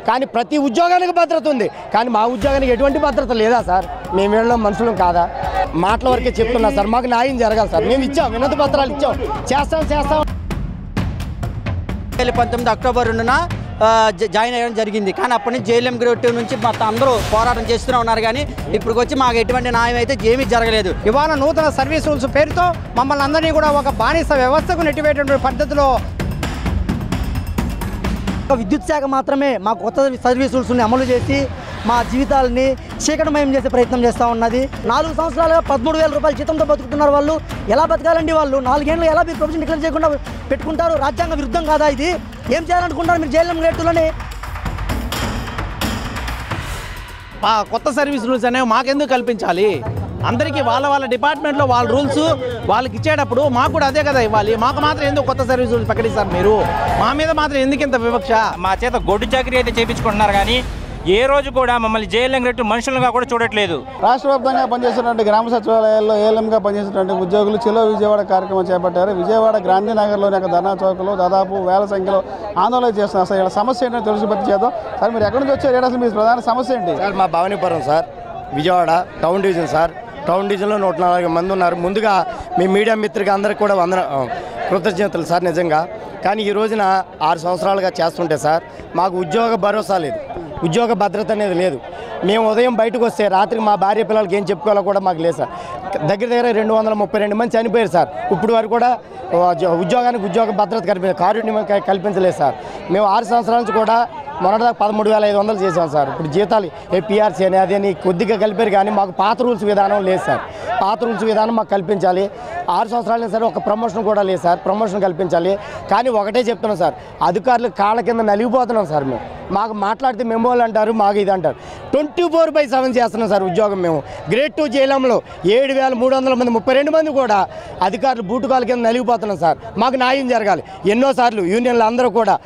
కానీ ప్రతి ఉద్యోగానికి భద్రత ఉంది, కానీ మా ఉద్యోగానికి ఎటువంటి భద్రత లేదా సార్? మేము వీళ్ళలో మనుషులం కాదా? మాటల వరకే చెప్తున్నా సార్, మాకు న్యాయం జరగాలి సార్. మేము ఇచ్చాం, వినతి పత్రాలు ఇచ్చాం, చేస్తాం. 2019 అక్టోబర్ 2న జాయిన్ అయ్యడం జరిగింది. కానీ అప్పటి నుంచి జేఎల్ఎం గ్రేడ్ 2 నుంచి మొత్తం అందరూ పోరాటం చేస్తూనే ఉన్నారు. కానీ ఇప్పుడు వచ్చి మాకు ఎటువంటి న్యాయం అయితే ఏమీ జరగలేదు. ఇవాళ నూతన సర్వీస్ రూల్స్ పేరుతో మమ్మల్ని అందరినీ కూడా ఒక బానిస వ్యవస్థకు నెట్టివేటువంటి పద్ధతిలో విద్యుత్ శాఖ మాత్రమే మా కొత్త సర్వీస్ రూల్స్ని అమలు చేసి మా జీవితాలని చీకటమయం చేసే ప్రయత్నం చేస్తూ ఉన్నది. 4 సంవత్సరాలుగా 13,000 రూపాయల జీతంతో బతుకుతున్నారు వాళ్ళు. ఎలా బతకాలండి వాళ్ళు? 4 ఏళ్ళు ఎలా మీరు ప్రొఫెషన్ డిక్లేర్ చేయకుండా పెట్టుకుంటారు? రాజ్యాంగ విరుద్ధం కాదా ఇది? ఏం చేయాలనుకుంటారు మీరు జేఎల్ఎం గ్రేడ్ 2లోనే? కొత్త సర్వీస్ రూల్స్ అనేవి మాకెందుకు కల్పించాలి? అందరికీ వాళ్ళ డిపార్ట్మెంట్లో వాళ్ళ రూల్స్ వాళ్ళకి ఇచ్చేటప్పుడు మాకు కూడా అదే కదా ఇవ్వాలి. మాకు మాత్రం ఎందుకు కొత్త సర్వీస్ రూల్స్ ప్రకటిస్తారు మీరు? మా మీద మాత్రం ఎందుకు ఇంత వివక్ష? మా చేత గొడ్డు చాకరీ అయితే చేయించుకుంటున్నారు, కానీ ఏ రోజు కూడా మమ్మల్ని జేఎల్ఎం గ్రేడ్ 2 మనుషులుగా కూడా చూడట్లేదు. రాష్ట్ర వ్యాప్తంగా పనిచేస్తున్నటువంటి గ్రామ సచివాలయాల్లో ఏఎల్ఎంగా పనిచేస్తున్నటువంటి ఉద్యోగులు చెలో విజయవాడ కార్యక్రమం చేపట్టారు. విజయవాడ గాంధీనగర్లోని ఒక ధర్నా చౌకలో దాదాపు వేల సంఖ్యలో ఆందోళన చేస్తున్నారు. అసలు ఇలా సమస్య ఏంటో తెలుసుపత్తి చేద్దాం. సార్, మీరు ఎక్కడి నుంచి వచ్చారు? అసలు మీ ప్రధాన సమస్య ఏంటి? సార్, మా Bhavanipuram sir, Vijayawada town division sir. Town డివిజన్లో 140 మంది ఉన్నారు. ముందుగా మీ మీడియా మిత్రులకి అందరికీ కూడా కృతజ్ఞతలు సార్ నిజంగా. కానీ ఈ రోజున 6 సంవత్సరాలుగా చేస్తుంటే సార్ మాకు ఉద్యోగ భరోసా లేదు, ఉద్యోగ భద్రత అనేది లేదు. మేము ఉదయం బయటకు వస్తే రాత్రికి మా భార్య పిల్లలకి ఏం చెప్పుకోవాలో కూడా మాకు లేదు సార్. దగ్గర 232 మంది చనిపోయారు సార్. ఇప్పుడు వరకు కూడా ఉద్యోగానికి ఉద్యోగ భద్రత కారుణ్యం కల్పించలేదు సార్. మేము 6 సంవత్సరాల నుంచి కూడా మొన్నటిదాకా 13,500 చేసాం సార్. ఇప్పుడు జీతాలు పిఆర్సీ అని అది అని కొద్దిగా కలిపారు, కానీ మాకు పాత రూల్స్ విధానం లేదు సార్. పాత రూల్స్ విధానం మాకు కల్పించాలి. 6 సంవత్సరాలు సరే ఒక ప్రమోషన్ కూడా లేదు సార్. ప్రమోషన్ కల్పించాలి. కానీ ఒకటే చెప్తున్నాం సార్, అధికారులు కాళ్ళ కింద నలిగిపోతున్నాం సార్. మాకు మాట్లాడితే మెమోలు అంటారు, మాకు ఇది అంటారు. 24/7 చేస్తున్నాం సార్ ఉద్యోగం. మేము గ్రేడ్ 2 జేఎల్ఎంలో 7,300 మంది 32 మంది కూడా అధికారులు బూటుకాల కింద నలిగిపోతున్నాం సార్. మాకు న్యాయం జరగాలి. ఎన్నోసార్లు యూనియన్లు అందరూ కూడా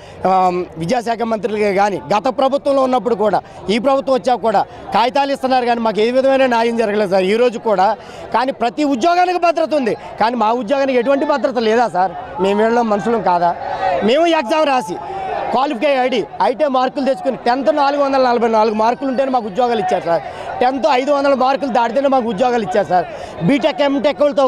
విద్యాశాఖ మంత్రులకి కానీ గత ప్రభుత్వంలో ఉన్నప్పుడు కూడా ఈ ప్రభుత్వం వచ్చాక కూడా కాగితాలు ఇస్తున్నారు, కానీ మాకు ఏ విధమైన న్యాయం జరగలేదు సార్ ఈ రోజు కూడా. కానీ ప్రతి ఉద్యోగానికి భద్రత ఉంది, కానీ మా ఉద్యోగానికి ఎటువంటి భద్రత లేదా సార్? మేము వీళ్ళలో మనుషులం కాదా? మేము ఎగ్జామ్ రాసి క్వాలిఫై అయితే మార్కులు తెచ్చుకుని 10th 444 మార్కులు ఉంటేనే మాకు ఉద్యోగాలు ఇచ్చారు సార్. 10th 500 మార్కులు దాటితేనే మాకు ఉద్యోగాలు ఇచ్చారు సార్. బీటెక్ ఎంటెక్లతో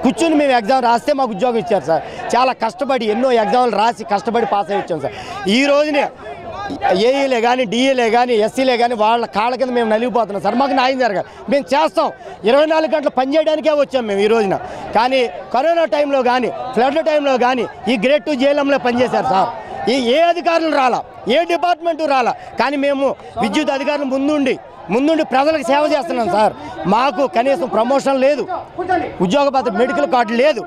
కూర్చుని మేము ఎగ్జామ్ రాస్తే మాకు ఉద్యోగం ఇచ్చారు సార్. చాలా కష్టపడి ఎన్నో ఎగ్జామ్లు రాసి కష్టపడి పాస్ అయ్యి వచ్చాం సార్. ఈ రోజునే ఏఈలే కానీ డిఏలే కానీ ఎస్సీలే కానీ వాళ్ళ కాళ్ళ కింద మేము నలిగిపోతున్నాం సార్. మాకు న్యాయం జరగాలి. మేము చేస్తాం, 24 గంటలు పనిచేయడానికే వచ్చాం మేము ఈ రోజున. కానీ కరోనా టైంలో కానీ ఫ్లడ్ టైంలో కానీ ఈ గ్రేడ్ 2 జేఎల్ఎంలో పనిచేశారు సార్. ఏ అధికారులు రాలా, ఏ డిపార్ట్మెంటు రాలా, కానీ మేము విద్యుత్ అధికారులు ముందుండి ప్రజలకు సేవ చేస్తున్నాం సార్. మాకు కనీసం ప్రమోషన్ లేదు, ఉద్యోగ భద్రత, మెడికల్ కార్డు లేదు,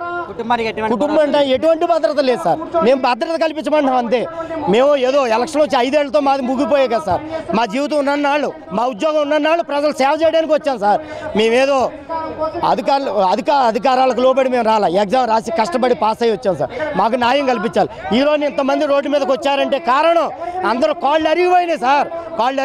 కుటుంబం ఎటువంటి భద్రత లేదు సార్. మేము భద్రత కల్పించమంటాం అంతే. మేము ఏదో ఎలక్షన్ వచ్చి 5 ఏళ్లతో మాది ముగిపోయాయి కదా సార్. మా జీవితం ఉన్నన్నాళ్ళు, మా ఉద్యోగం ఉన్నన్నాళ్ళు ప్రజలు సేవ చేయడానికి వచ్చాం సార్. మేమేదో అధికారాలకు లోబడి మేము రాలా, ఎగ్జామ్ రాసి కష్టపడి పాస్ అయ్యి వచ్చాం సార్. మాకు న్యాయం కల్పించాలి. ఈరోజు ఇంతమంది రోడ్డు మీదకి వచ్చారంటే కారణం అందరూ కాళ్ళు అరిగిపోయినాయి సార్. కాళ్ళు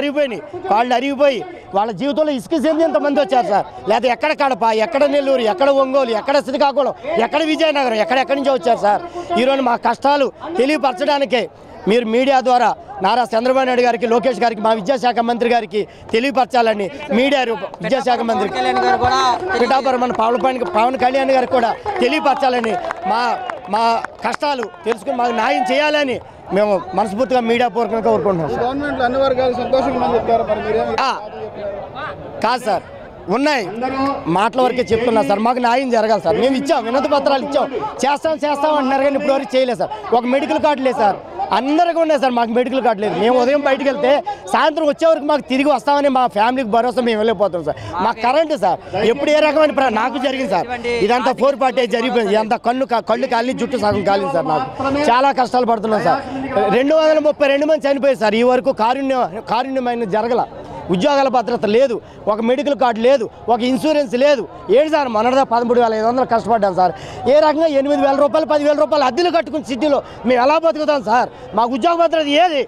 అరిగిపోయి వాళ్ళ జీవితంలో ఇసుక చెంది ఎంతమంది వచ్చారు సార్. లేదా ఎక్కడ కడప, ఎక్కడ నెల్లూరు, ఎక్కడ ఒంగోలు, ఎక్కడ శ్రీకాకుళం, ఎక్కడ విజయనగరం, ఎక్కడెక్కడి నుంచో వచ్చారు సార్. ఈరోజు మా కష్టాలు తెలియపరచడానికే మీరు మీడియా ద్వారా నారా చంద్రబాబు నాయుడు గారికి, లోకేష్ గారికి, మా విద్యాశాఖ మంత్రి గారికి తెలియపరచాలని మీడియా విద్యాశాఖ మంత్రి పిఠాపురం పవన్ కళ్యాణ్ గారికి కూడా తెలియపరచాలని, మా కష్టాలు తెలుసుకుని మాకు న్యాయం చేయాలని మేము మనస్ఫూర్తిగా మీడియా పూర్వకంగా కోరుకుంటున్నాం సార్. గవర్నమెంట్ అన్ని వర్గాలు సంతోషంగా కాదు సార్, ఉన్నాయి. మాటల వరకే చెప్తున్నా సార్. మాకు న్యాయం జరగాలి సార్. మేము ఇచ్చాం, వినతి పత్రాలు ఇచ్చాం, చేస్తాం అంటున్నారు, కానీ ఇప్పుడు వరకు చేయలేదు సార్. ఒక మెడికల్ కార్డు లేదు సార్. అందరికీ ఉన్నాయి సార్, మాకు మెడికల్ కార్డు లేదు. మేము ఉదయం బయటకు వెళ్తే సాయంత్రం వచ్చే వరకు మాకు తిరిగి వస్తామని మా ఫ్యామిలీకి భరోసా మేము వెళ్ళిపోతాం సార్. మాకు కరెంటు సార్ ఎప్పుడు ఏ రకమైన నాకు జరిగింది సార్. ఇదంతా 4 పార్టీ జరిగిపోయింది. ఇదంతా కళ్ళు కాలి, జుట్టు సగం కాలింది సార్. నాకు చాలా కష్టాలు పడుతున్నాం సార్. 232 మంది చనిపోయారు సార్. ఈ వరకు కారుణ్యమైన జరగల. ఉద్యోగాల భద్రత లేదు, ఒక మెడికల్ కార్డు లేదు, ఒక ఇన్సూరెన్స్ లేదు. ఏంటి సార్, మొన్నటిదా 13,500 కష్టపడ్డాం సార్. ఏ రకంగా 8,000 రూపాయలు 10,000 రూపాయలు అద్దెలు కట్టుకుని సిటీలో మేము ఎలా బతుకుతాం సార్? మాకు ఉద్యోగ భద్రత ఏది?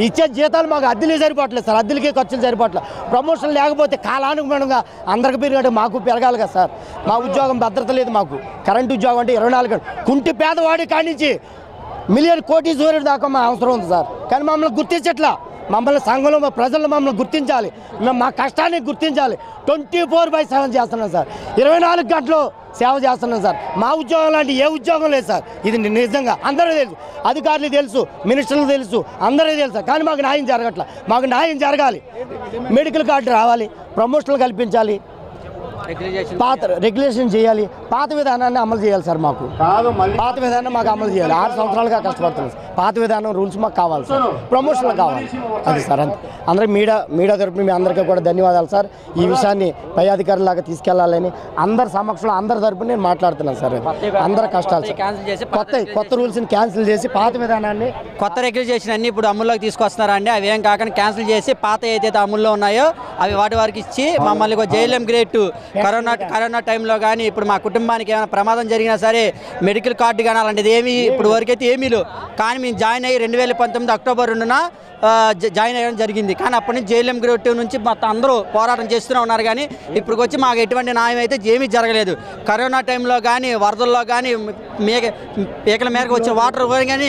ఇచ్చే జీతాలు మాకు అద్దెలే సరిపోవట్లేదు సార్. అద్దెలకే ఖర్చులు సరిపోవట్లేదు. ప్రమోషన్ లేకపోతే కాలానుగుణంగా అందరికి పెరిగాడు, మాకు పెరగాలి కదా సార్. మా ఉద్యోగం భద్రత లేదు. మాకు కరెంటు ఉద్యోగం అంటే 24 గంటలు. కుంటి పేదవాడి కానించి మిలియన్ కోటీశ్వరుడు దాకా మా అవసరం ఉంది సార్. కానీ మమ్మల్ని గుర్తించట్లా. మమ్మల్ని సంఘంలో మా ప్రజలు మమ్మల్ని గుర్తించాలి, మేము మా కష్టాన్ని గుర్తించాలి. 24/7 చేస్తున్నాం సార్, 24 గంటలు సేవ చేస్తున్నాం సార్. మా ఉద్యోగం లాంటి ఏ ఉద్యోగం లేదు సార్. ఇది నిజంగా అందరూ తెలుసు, అధికారులు తెలుసు, మినిస్టర్లు తెలుసు, అందరూ తెలుసు. కానీ మాకు న్యాయం జరగట్ల. మాకు న్యాయం జరగాలి. మెడికల్ కార్డు రావాలి, ప్రమోషన్లు కల్పించాలి, పాత రెగ్యులేషన్ చేయాలి, పాత విధానాన్ని అమలు చేయాలి సార్. మాకు పాత విధానం మాకు అమలు చేయాలి. 6 సంవత్సరాలుగా కష్టపడుతున్నాం. పాత విధానం రూల్స్ మాకు కావాలి సార్, ప్రమోషన్లు కావాలి. అది సార్ అంతే. అందరికి మీడియా తరపున మీ అందరికీ కూడా ధన్యవాదాలు సార్. ఈ విషయాన్ని పై అధికారులాగా తీసుకెళ్లాలని అందరి సమక్షంలో అందరి తరపున నేను మాట్లాడుతున్నాను సార్. అందరి కష్టాలు కొత్త రూల్స్ని క్యాన్సిల్ చేసి పాత విధానాన్ని కొత్త రెగ్యులేషన్ అన్ని ఇప్పుడు అమల్లోకి తీసుకొస్తున్నారండి. అవి ఏం కాకుండా క్యాన్సిల్ చేసి పాత ఏదైతే అమల్లో ఉన్నాయో అవి వారికి ఇచ్చి మమ్మల్ని JLM గ్రేడ్ కరోనా టైంలో కానీ ఇప్పుడు మా కుటుంబానికి ఏమైనా ప్రమాదం జరిగినా సరే మెడికల్ కార్డు కానీ అలాంటిది ఏమీ ఇప్పుడు వరకైతే ఏమీ లేవు. కానీ మేము జాయిన్ అయ్యి 2019 అక్టోబర్ 2న జాయిన్ అయ్యడం జరిగింది. కానీ అప్పటి నుంచి JLM గ్రేడ్ 2 నుంచి మొత్తం అందరూ పోరాటం చేస్తూనే ఉన్నారు. కానీ ఇప్పటికి వచ్చి మాకు ఎటువంటి న్యాయం అయితే ఏమీ జరగలేదు. కరోనా టైంలో కానీ వరదల్లో కానీ పీకల మేరకు వచ్చిన వాటర్ కానీ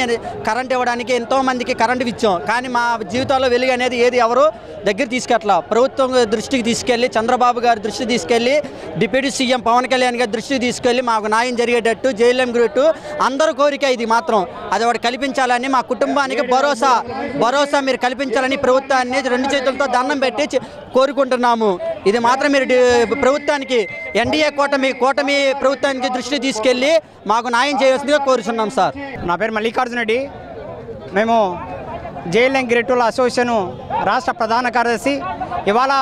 కరెంట్ ఇవ్వడానికి ఎంతోమందికి కరెంటు ఇచ్చాం. కానీ మా జీవితాల్లో వెలుగు అనేది ఏది ఎవరు దగ్గర తీసుకెట్లా. ప్రభుత్వం దృష్టికి తీసుకెళ్ళి, చంద్రబాబు గారి దృష్టికి తీసుకెళ్ళి, డిప్యూటీ సీఎం పవన్ కళ్యాణ్ గారి దృష్టికి తీసుకెళ్ళి మాకు న్యాయం జరిగేటట్టు JLM గ్రేడ్ 2 అందరూ కోరిక ఇది మాత్రం అది ఒకటి కల్పించాలని, మా కుటుంబానికి భరోసా మీరు కల్పించాలని ప్రభుత్వాన్ని 2 చేతులతో దండం పెట్టి కోరుకుంటున్నాము. ఇది మాత్రం మీరు ప్రభుత్వానికి NDA కూటమి ప్రభుత్వానికి దృష్టికి తీసుకెళ్ళి మాకు న్యాయం చేయవలసిందిగా కోరుచున్నాం సార్. నా పేరు మల్లికార్జున రెడ్డి. మేము JLM గ్రేడ్ 2 అసోసియేషన్ రాష్ట్ర ప్రధాన కార్యదర్శి. ఇవాళ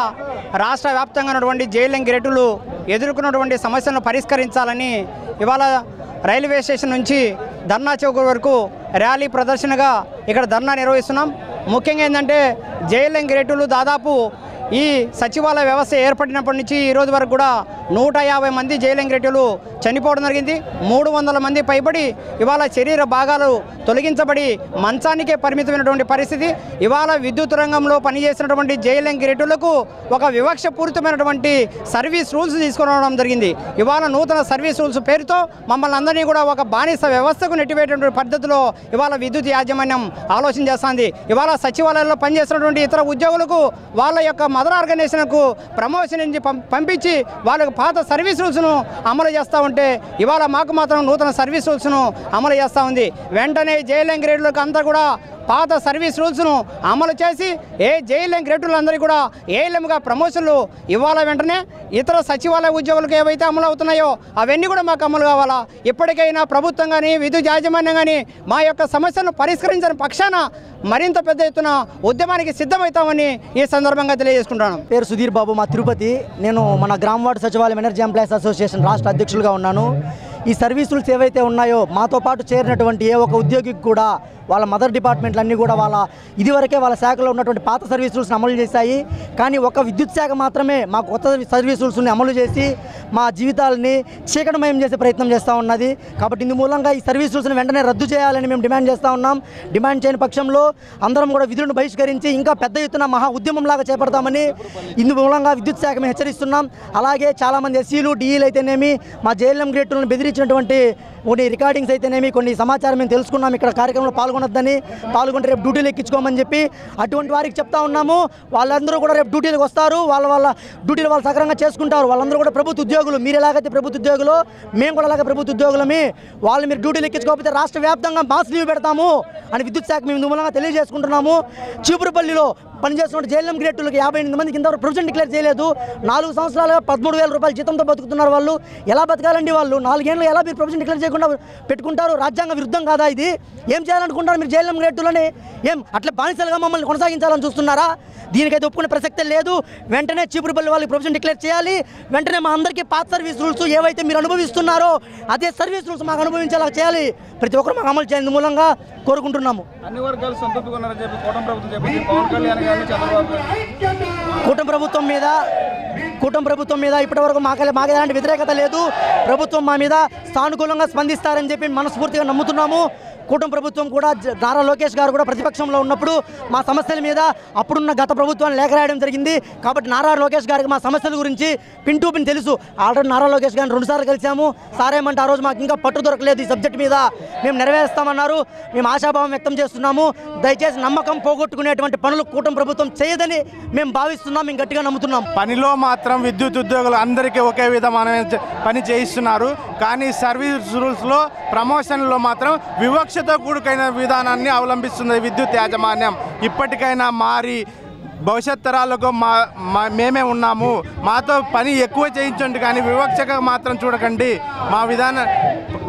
రాష్ట్ర వ్యాప్తంగా ఉన్నటువంటి JLM గ్రేడ్ 2 ఎదుర్కొన్నటువంటి సమస్యలను పరిష్కరించాలని ఇవాళ రైల్వే స్టేషన్ నుంచి ధర్నా చౌక్ వరకు ర్యాలీ ప్రదర్శనగా ఇక్కడ ధర్నా నిర్వహిస్తున్నాం. ముఖ్యంగా ఏంటంటే JLM గ్రేడ్ 2 దాదాపు ఈ సచివాలయ వ్యవస్థ ఏర్పడినప్పటి నుంచి ఈ రోజు వరకు కూడా 150 మంది JLM గ్రేడ్ 2 చనిపోవడం జరిగింది. 300 మంది పైబడి ఇవాళ శరీర భాగాలు తొలగించబడి మంచానికే పరిమితమైనటువంటి పరిస్థితి. ఇవాళ విద్యుత్ రంగంలో పనిచేసినటువంటి JLM గ్రేడ్ 2లకు ఒక వివక్షపూరితమైనటువంటి సర్వీస్ రూల్స్ తీసుకురావడం జరిగింది. ఇవాళ నూతన సర్వీస్ రూల్స్ పేరుతో మమ్మల్ని అందరినీ కూడా ఒక బానిస వ్యవస్థకు నెట్టివేటువంటి పద్ధతిలో ఇవాళ విద్యుత్ యాజమాన్యం ఆలోచన చేస్తుంది. ఇవాళ సచివాలయాల్లో పనిచేస్తున్నటువంటి ఇతర ఉద్యోగులకు వాళ్ళ యొక్క మదర్ ఆర్గనైజేషన్కు ప్రమోషన్ నుంచి పంపించి వాళ్ళకు పాత సర్వీస్ రూల్స్ను అమలు చేస్తూ ఉంటే ఇవాళ మాకు మాత్రం నూతన సర్వీస్ రూల్స్ను అమలు చేస్తూ ఉంది. వెంటనే JLM గ్రేడ్లకు అంతా కూడా పాత సర్వీస్ రూల్స్ను అమలు చేసి JLM గ్రేడ్ 2 అందరికీ కూడా ALMగా ప్రమోషన్లు ఇవ్వాలా. వెంటనే ఇతర సచివాలయ ఉద్యోగులకు ఏవైతే అమలు అవుతున్నాయో అవన్నీ కూడా మాకు అమలు కావాలా. ఇప్పటికైనా ప్రభుత్వం కానీ విద్యుత్ యాజమాన్యం కానీ మా యొక్క సమస్యలను పరిష్కరించిన పక్షాన మరింత పెద్ద ఎత్తున ఉద్యమానికి సిద్ధమవుతామని ఈ సందర్భంగా తెలియజేసుకుంటాను. పేరు సుధీర్ బాబు, మా తిరుపతి. నేను మన గ్రామ వార్డు సచివాలయం ఎనర్జీ ఎంప్లాయీస్ అసోసియేషన్ రాష్ట్ర అధ్యక్షులుగా ఉన్నాను. ఈ సర్వీస్ రూల్స్ ఏవైతే ఉన్నాయో మాతో పాటు చేరినటువంటి ఏ ఒక ఉద్యోగికి కూడా వాళ్ళ మదర్ డిపార్ట్మెంట్లన్నీ కూడా ఇదివరకే వాళ్ళ శాఖలో ఉన్నటువంటి పాత సర్వీస్ రూల్స్ని అమలు చేశాయి. కానీ ఒక విద్యుత్ శాఖ మాత్రమే మా కొత్త సర్వీస్ రూల్స్ని అమలు చేసి మా జీవితాలని చీకటిమయం చేసే ప్రయత్నం చేస్తూ ఉన్నది. కాబట్టి ఇందు మూలంగా ఈ సర్వీస్ రూల్స్ని వెంటనే రద్దు చేయాలని మేము డిమాండ్ చేస్తూ ఉన్నాం. డిమాండ్ చేయని పక్షంలో అందరం కూడా విధులను బహిష్కరించి ఇంకా పెద్ద ఎత్తున మహా ఉద్యమంలాగా చేపడతామని ఇందు మూలంగా విద్యుత్ శాఖ మేము హెచ్చరిస్తున్నాం. అలాగే చాలామంది SCలు DEలు అయితేనేమి మా JLM గ్రేడ్ 2లను బెదిరించినటువంటి కొన్ని రికార్డింగ్స్ అయితేనేమి కొన్ని సమాచారం మేము తెలుసుకున్నాం. ఇక్కడ కార్యక్రమంలో పాల్గొంటే రేపు డ్యూటీలు ఎక్కించుకోమని చెప్పి అటువంటి వారికి చెప్తా ఉన్నాము. వాళ్ళందరూ కూడా రేపు డ్యూటీలకు వస్తారు, వాళ్ళ డ్యూటీలు వాళ్ళు సక్రమంగా చేసుకుంటారు. వాళ్ళందరూ కూడా ప్రభుత్వ ఉద్యోగులు. మీరు ఎలాగైతే ప్రభుత్వ ఉద్యోగులు, మేము కూడా అలాగే ప్రభుత్వ ఉద్యోగులమే. వాళ్ళు మీరు డ్యూటీలు ఎక్కించుకోకపోతే రాష్ట్ర వ్యాప్తంగా మాస్ లీవ్ పెడతాము అని విద్యుత్ శాఖ మేము మూలంగా తెలియజేసుకుంటున్నాము. చీపురుపల్లిలో పనిచేస్తున్న JLM గ్రేడ్ 2లకు 58 మందికి ఇంతవరకు ప్రొవిజన్ డిక్లేర్ చేయలేదు. 4 సంవత్సరాలుగా 13,000 రూపాయల జీతంతో బతుకుతున్నారు. వాళ్ళు ఎలా బతకాలండి? వాళ్ళు 4 ఏళ్ళు ఎలా మీరు ప్రొవిజన్ డిక్లేర్ చేయకుండా పెట్టుకుంటారు? రాజ్యాంగ విరుద్ధం కాదా ఇది? ఏం చేయాలనుకుంటారు మీరు JLM గ్రేడ్ 2లని? ఏం అట్లా బానిసలుగా మమ్మల్ని కొనసాగించాలని చూస్తున్నారా? దీనికైతే ఒప్పుకునే ప్రసక్తే లేదు. వెంటనే చీపురుపల్లి వాళ్ళకి ప్రొవిజన్ డిక్లేర్ చేయాలి. వెంటనే మా అందరికీ పాత సర్వీస్ రూల్స్ ఏవైతే మీరు అనుభవిస్తున్నారో అదే సర్వీస్ రూల్స్ మాకు అనుభవించేలా చేయాలి. ప్రతి ఒక్కరు మాకు అమలు చేయాలి మూలంగా కోరుకుంటున్నాము. అన్ని వర్గాలు సంతృప్తిగా ఉన్నారని చెప్పి కూటమి ప్రభుత్వం చెప్పింది. పవన్ కళ్యాణ్ గారిని చంద్రబాబు కూటమి ప్రభుత్వం మీద ఇప్పటివరకు మాకు ఎలాంటి వ్యతిరేకత లేదు. ప్రభుత్వం మా మీద సానుకూలంగా స్పందిస్తారని చెప్పి మనస్ఫూర్తిగా నమ్ముతున్నాము. కూటమి ప్రభుత్వం కూడా నారా లోకేష్ గారు కూడా ప్రతిపక్షంలో ఉన్నప్పుడు మా సమస్యల మీద అప్పుడున్న గత ప్రభుత్వాన్ని లేఖ రాయడం జరిగింది. కాబట్టి నారా లోకేష్ గారికి మా సమస్యల గురించి పిన్ టు పిన్ తెలుసు. ఆల్రెడీ నారా లోకేష్ గారిని 2 సార్లు కలిసాము. సార్ ఏమంటే ఆ రోజు మాకు ఇంకా పట్టు దొరకలేదు, ఈ సబ్జెక్ట్ మీద మేము నెరవేరుస్తామన్నారు. మేము ఆశాభావం వ్యక్తం చేస్తున్నాము. దయచేసి నమ్మకం పోగొట్టుకునేటువంటి పనులు కూటమి ప్రభుత్వం చేయదని మేము భావిస్తున్నాం, మేము గట్టిగా నమ్ముతున్నాం. పనిలో మాత్రం విద్యుత్ ఉద్యోగులు అందరికీ ఒకే విధమైన పని చేయిస్తున్నారు. కానీ సర్వీస్ రూల్స్లో ప్రమోషన్లో మాత్రం వివక్షతో కూడుకైన విధానాన్ని అవలంబిస్తుంది విద్యుత్ యాజమాన్యం. ఇప్పటికైనా మారి భవిష్యత్ తరాలకు మేమే ఉన్నాము, మాతో పని ఎక్కువ చేయించండి కానీ వివక్షగా మాత్రం చూడకండి. మా విధానం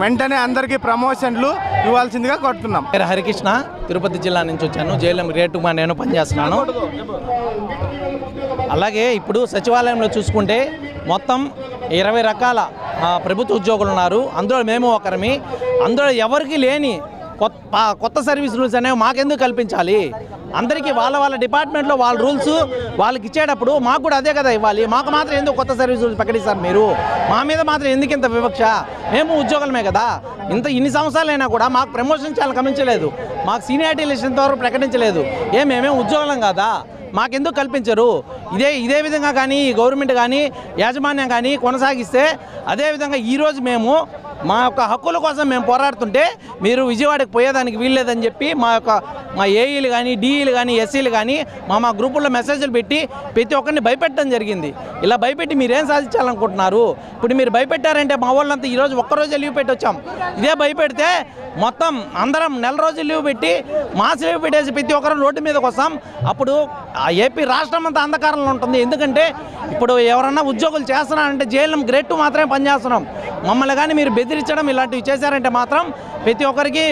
వెంటనే అందరికీ ప్రమోషన్లు ఇవ్వాల్సిందిగా కోరుతున్నాం. హరికృష్ణ, తిరుపతి జిల్లా నుంచి వచ్చాను. జేఎల్ఎం గ్రేడ్ 2 నేను పనిచేస్తున్నాను. అలాగే ఇప్పుడు సచివాలయంలో చూసుకుంటే మొత్తం 20 రకాల ప్రభుత్వ ఉద్యోగులు ఉన్నారు. అందులో మేము ఒకరమి. అందులో ఎవరికి లేని కొత్త సర్వీస్ రూల్స్ అనేవి మాకెందుకు కల్పించాలి? అందరికీ వాళ్ళ డిపార్ట్మెంట్లో వాళ్ళ రూల్స్ వాళ్ళకి ఇచ్చేటప్పుడు మాకు కూడా అదే కదా ఇవ్వాలి. మాకు మాత్రం ఎందుకు కొత్త సర్వీస్ రూల్స్ ప్రకటిస్తారు మీరు? మా మీద మాత్రం ఎందుకు ఇంత వివక్ష? మేము ఉద్యోగులమే కదా. ఇన్ని సంవత్సరాలైనా కూడా మాకు ప్రమోషన్ చాలా గమనించలేదు, మాకు సీనియారిటీ లిస్ట్ ఇంతవరకు ప్రకటించలేదు. మేమేం ఉద్యోగులం కదా, మాకెందుకు కల్పించరు? ఇదే విధంగా కానీ గవర్నమెంట్ కానీ యాజమాన్యం కానీ కొనసాగిస్తే అదేవిధంగా ఈరోజు మేము మా యొక్క హక్కుల కోసం మేము పోరాడుతుంటే మీరు విజయవాడకు పోయేదానికి వీల్లేదని చెప్పి మా ఏఈలు కానీ డిఈలు కానీ ఎస్సీలు కానీ మా గ్రూపుల్లో మెసేజ్లు పెట్టి ప్రతి ఒక్కరిని భయపెట్టడం జరిగింది. ఇలా భయపెట్టి మీరేం సాధించాలనుకుంటున్నారు? ఇప్పుడు మీరు భయపెట్టారంటే మా వాళ్ళంతా ఈరోజు ఒక్కరోజే లీవ్ పెట్టి వచ్చాం. ఇదే భయపెడితే మొత్తం అందరం నెల రోజులు లీవ్ పెట్టి మాస్ లీవ్ పెట్టేసి ప్రతి ఒక్కరు రోడ్డు మీదకి వస్తాం. అప్పుడు ఏపీ రాష్ట్రం అంతా అంధకారంలో ఉంటుంది. ఎందుకంటే ఇప్పుడు ఎవరన్నా ఉద్యోగులు చేస్తున్నారంటే జేఎల్ఎం గ్రేడ్ 2 మాత్రమే పనిచేస్తున్నాం. మమ్మల్ని కానీ మీరు బెదిరించడం ఇలాంటివి చేశారంటే మాత్రం ప్రతి ఒక్కరికి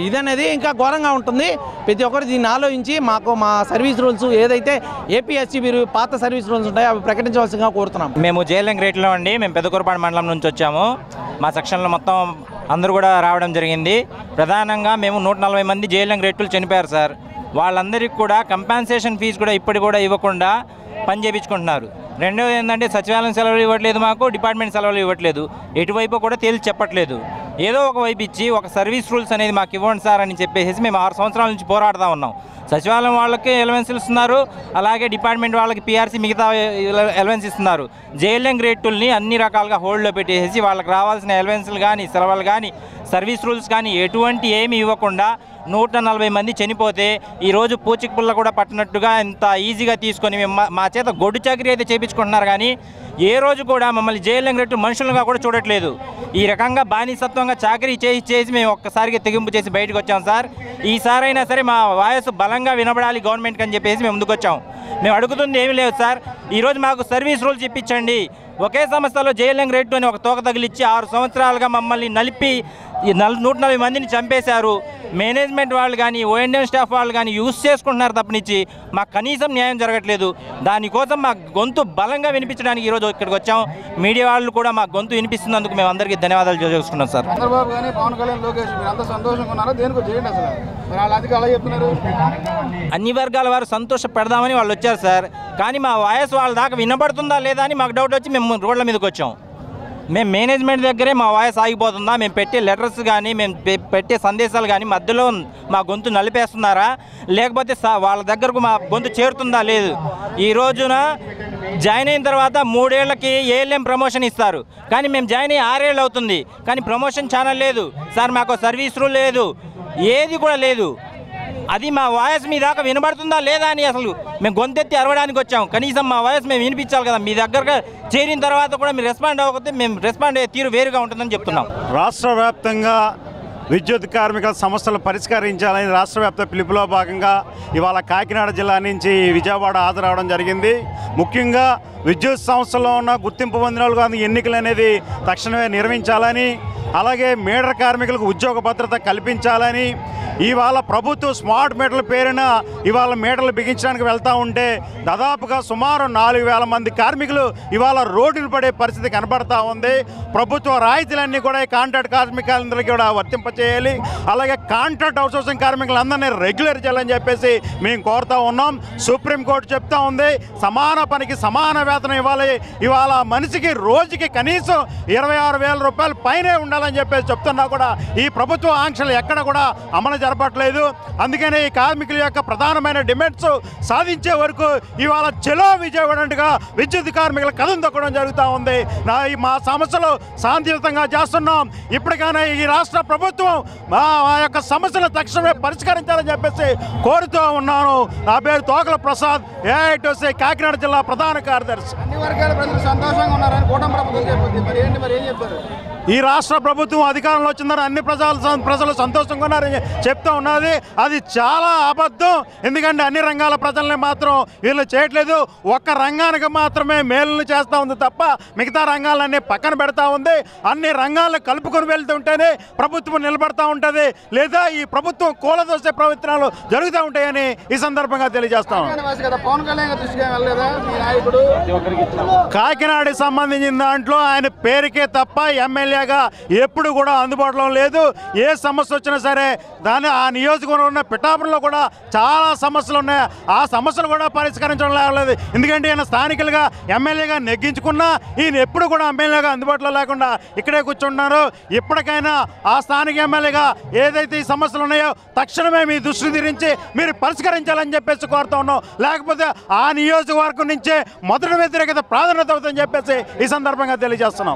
ఇదనేది ఇంకా ఘోరంగా ఉంటుంది. ప్రతి ఒక్కరు దీన్ని ఆలోచించి మా సర్వీస్ రూల్స్ ఏదైతే ఏపీఎస్సీ మీరు పాత సర్వీస్ రూల్స్ ఉంటాయో అవి ప్రకటించవలసిందిగా కోరుతున్నాం. మేము జేఎల్ఎం గ్రేడ్లో అండి. మేము పెద్దకూరపాడు మండలం నుంచి వచ్చాము. మా సెక్షన్లో మొత్తం అందరూ కూడా రావడం జరిగింది. ప్రధానంగా మేము 140 మంది జేఎల్ఎం గ్రేడ్ 2 చనిపోయారు సార్. వాళ్ళందరికీ కూడా కంపెన్సేషన్ ఫీజు కూడా ఇప్పటికి కూడా ఇవ్వకుండా పని చేయించుకుంటున్నారు. రెండోది ఏంటంటే సచివాలయం సెలవులు ఇవ్వట్లేదు, మాకు డిపార్ట్మెంట్ సెలవులు ఇవ్వట్లేదు. ఎటువైపు కూడా తేల్చి చెప్పట్లేదు. ఏదో ఒక వైపు ఇచ్చి ఒక సర్వీస్ రూల్స్ అనేది మాకు ఇవ్వండి సార్ అని చెప్పేసి మేము 6 సంవత్సరాల నుంచి పోరాడుతూ ఉన్నాం. సచివాలయం వాళ్ళకి ఎలవెన్స్లు ఇస్తున్నారు, అలాగే డిపార్ట్మెంట్ వాళ్ళకి పిఆర్సీ మిగతా ఎలవెన్స్ ఇస్తున్నారు. జేఎల్ఎం గ్రేడ్ 2ని అన్ని రకాలుగా హోల్డ్లో పెట్టేసి వాళ్ళకి రావాల్సిన ఎలవెన్స్లు కానీ సెలవులు కానీ సర్వీస్ రూల్స్ కానీ ఎటువంటి ఏమి ఇవ్వకుండా 140 మంది చనిపోతే ఈరోజు పూచిక పుల్ల కూడా పట్టినట్టుగా ఇంత ఈజీగా తీసుకొని మేము మా చేత గొడ్డు చాకరీ అయితే చేయించుకుంటున్నారు. కానీ ఏ రోజు కూడా మమ్మల్ని జేఎల్ఎం గ్రేడ్ 2 మనుషులుగా కూడా చూడట్లేదు. ఈ రకంగా బానిసత్వంగా చాకరీ చేసి మేము ఒక్కసారిగా తెగింపు చేసి బయటకు వచ్చాం సార్. ఈసారైనా సరే మా వాయిస్ బలంగా వినబడాలి గవర్నమెంట్కి అని చెప్పేసి మేము ముందుకు వచ్చాం. మేము అడుగుతుంది ఏమీ లేదు సార్, ఈరోజు మాకు సర్వీస్ రూల్స్ ఇప్పించండి. ఒకే సంస్థలో జేఎల్ఎం గ్రేడ్ 2 అని ఒక తోక తగిలిచ్చి 6 సంవత్సరాలుగా మమ్మల్ని నలిపి 140 మందిని చంపేశారు. మేనేజ్మెంట్ వాళ్ళు కానీ ఓఎన్ఎం స్టాఫ్ వాళ్ళు కానీ యూజ్ చేసుకుంటున్నారు తప్పనిచ్చి మాకు కనీసం న్యాయం జరగట్లేదు. దానికోసం మా గొంతు బలంగా వినిపించడానికి ఈరోజు ఇక్కడికి వచ్చాం. మీడియా వాళ్ళు కూడా మా గొంతు వినిపిస్తున్నందుకు మేము అందరికీ ధన్యవాదాలు చేసుకుంటున్నాం సార్. చంద్రబాబు కానీ పవన్ కళ్యాణ్ లోకేష్ మీరు అంతా సంతోషంగా ఉన్నారా? దేనికి చేయండి అసలు మరి వాళ్ళు అది అలా చెప్తున్నారు. అన్ని వర్గాల వారు సంతోష పెడదామని వాళ్ళు వచ్చారు సార్. కానీ మా వాయిస్ వాళ్ళ దాకా వినబడుతుందా లేదా అని మాకు డౌట్ వచ్చి మేము రోడ్ల మీదకి వచ్చాం. మేము మేనేజ్మెంట్ దగ్గరే మా వాయిస్ ఆగిపోతుందా, మేము పెట్టే లెటర్స్ కానీ మేము పెట్టే సందేశాలు కానీ మధ్యలో మా గొంతు నలిపేస్తున్నారా, లేకపోతే వాళ్ళ దగ్గరకు మా గొంతు చేరుతుందా లేదు. ఈ రోజున జాయిన్ అయిన తర్వాత 3 ఏళ్లకి ఏఎల్ఎం ప్రమోషన్ ఇస్తారు. కానీ మేము జాయిన్ అయ్యి 6 ఏళ్ళు అవుతుంది, కానీ ప్రమోషన్ ఛానల్ లేదు సార్. మాకు సర్వీస్ రూల్ లేదు, ఏది కూడా లేదు. అది మా వాయిస్ మీ దాకా వినబడుతుందా లేదా అని అసలు మేము గొంతెత్తి అరవడానికి వచ్చాం. కనీసం మా వాయిస్ మేము వినిపించాలి కదా. మీ దగ్గరగా చేరిన తర్వాత కూడా మీరు రెస్పాండ్ అవ్వకపోతే మేము రెస్పాండ్ అయ్యే తీరు వేరుగా ఉంటుందని చెప్తున్నాం. రాష్ట్ర వ్యాప్తంగా విద్యుత్ కార్మికుల సమస్యలు పరిష్కరించాలని రాష్ట్ర వ్యాప్త పిలుపులో భాగంగా ఇవాళ కాకినాడ జిల్లా నుంచి విజయవాడ హాజరవడం జరిగింది. ముఖ్యంగా విద్యుత్ సంస్థలో ఉన్న గుర్తింపు పొందిన వాళ్ళకు ఎన్నికలు అనేది తక్షణమే నిర్వహించాలని, అలాగే మీటర్ కార్మికులకు ఉద్యోగ భద్రత కల్పించాలని, ఇవాళ ప్రభుత్వం స్మార్ట్ మీటర్ల పేరున ఇవాళ మీటర్లు బిగించడానికి వెళ్తూ ఉంటే దాదాపుగా సుమారు 4,000 మంది కార్మికులు ఇవాళ రోడ్డును పడే పరిస్థితి కనబడతా ఉంది. ప్రభుత్వ రాయితీలన్నీ కూడా ఈ కాంట్రాక్ట్ కార్మికులందరికీ కూడా వర్తింపచేయాలి. అలాగే కాంట్రాక్ట్ అవుట్సోర్సింగ్ కార్మికులందరినీ రెగ్యులర్ చేయాలని చెప్పేసి మేము కోరుతూ ఉన్నాం. సుప్రీంకోర్టు చెప్తా ఉంది సమాన పనికి సమాన వేతనం ఇవ్వాలి. ఇవాళ మనిషికి రోజుకి కనీసం 26,000 రూపాయలు పైనే ఉండాలని చెప్పేసి చెప్తున్నా కూడా ఈ ప్రభుత్వ ఆంక్షలు ఎక్కడ కూడా అమలు జరపట్లేదు. అందుకనే ఈ కార్మికుల యొక్క ప్రధానమైన డిమాండ్స్ సాధించే వరకు ఇవాళ చెలో విజయవాడగా విద్యుత్ కార్మికుల కథం తొక్కడం జరుగుతూ ఉంది. మా సమస్యలు శాంతియుతంగా చేస్తున్నాం. ఇప్పటికైనా ఈ రాష్ట్ర ప్రభుత్వం మా యొక్క సమస్యలు తక్షణమే పరిష్కరించాలని చెప్పేసి కోరుతూ ఉన్నాను. నా పేరు తోకల ప్రసాద్, ఏఐటీసీ కాకినాడ జిల్లా ప్రధాన కార్యదర్శి. అన్ని వర్గాల ప్రజలు సంతోషంగా ఉన్నారని కూటమి ప్రభుత్వం చెప్పింది. మరి ఏం చెప్తారు? ఈ రాష్ట్ర ప్రభుత్వం అధికారంలో వచ్చిందని అన్ని ప్రజలు సంతోషంగా ఉన్నారని చెప్తూ ఉన్నది. అది చాలా అబద్ధం. ఎందుకంటే అన్ని రంగాల ప్రజల్ని మాత్రం వీళ్ళు చేయట్లేదు. ఒక్క రంగానికి మాత్రమే మేలును చేస్తూ ఉంది తప్ప మిగతా రంగాలన్నీ పక్కన పెడతా ఉంది. అన్ని రంగాలను కలుపుకొని వెళ్తుంటేనే ప్రభుత్వం నిలబడతా ఉంటుంది, లేదా ఈ ప్రభుత్వం కూలదోసే ప్రయత్నాలు జరుగుతూ ఉంటాయని ఈ సందర్భంగా తెలియజేస్తాం. కాకినాడకి సంబంధించిన దాంట్లో ఆయన పేరుకే తప్ప ఎమ్మెల్యేగా ఎప్పుడు కూడా అందుబాటులో లేదు. ఏ సమస్య వచ్చినా సరే ఆ నియోజకవర్గంలో ఉన్న పిఠాపురంలో కూడా చాలా సమస్యలు ఉన్నాయి. ఆ సమస్యలు కూడా పరిష్కరించడం లేదు. ఎందుకంటే ఈయన స్థానికులుగా ఎమ్మెల్యేగా నెగ్గించుకున్నా ఈయన ఎప్పుడు కూడా ఎమ్మెల్యేగా అందుబాటులో లేకుండా ఇక్కడే కూర్చుంటున్నారు. ఇప్పటికైనా ఆ స్థానిక ఎమ్మెల్యేగా ఏదైతే ఈ సమస్యలు ఉన్నాయో తక్షణమే మీ దృష్టి తీరించి మీరు పరిష్కరించాలని చెప్పేసి కోరుతా ఉన్నాం. లేకపోతే ఆ నియోజకవర్గం నుంచే మొదటి వ్యతిరేకత ప్రాధాన్యత అవుతుందని చెప్పేసి ఈ సందర్భంగా తెలియజేస్తున్నాం.